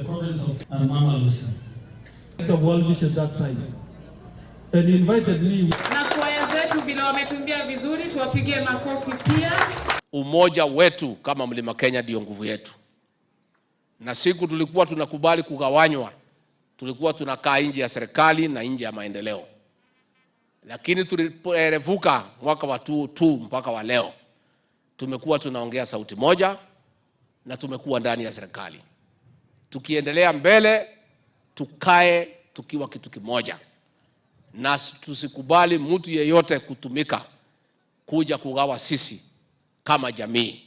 province of Mama Lucy. The world wishes that time. And he invited me. Na kwaya zetu vile wametumbia vizuri, tuwapigie makofi pia. Umoja wetu kama Mlima Kenya ndio nguvu yetu. Na siku tulikuwa tunakubali kugawanywa, tulikuwa tunakaa nje ya serikali na nje ya maendeleo. Lakini tuliporevuka mwaka wa 2022 mpaka wa leo, tumekuwa tunaongea sauti moja na tumekuwa ndani ya serikali. Tukiendelea mbele, tukae tukiwa kitu kimoja. Na tusikubali mtu yeyote kutumika kuja kugawa sisi kama jamii.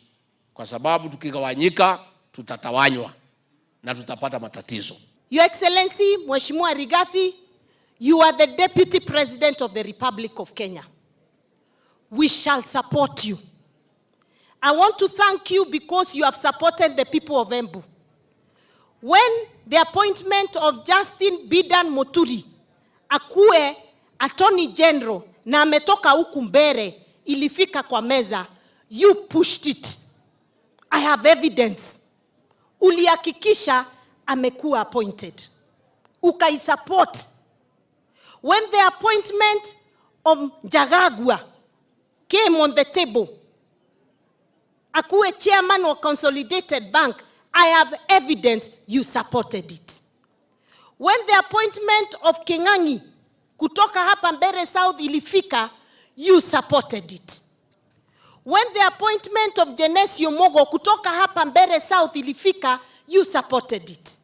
Kwa sababu tukigawanyika tutatawanywa na tutapata matatizo. Your Excellency, Mheshimiwa Rigathi, you are the Deputy President of the Republic of Kenya. We shall support you. I want to thank you because you have supported the people of Embu. When the appointment of Justin Bidan Muturi akuwe Attorney General na ametoka huku mbele ilifika kwa meza, you pushed it. I have evidence. Ulihakikisha amekuwa appointed. Ukaisupport. When the appointment of Jagagua came on the table, akuwe chairman of Consolidated Bank, I have evidence you supported it. When the appointment of Kingangi kutoka hapa Mbere South ilifika, you supported it. When the appointment of Genesio Mogo kutoka hapa Mbere South ilifika, you supported it.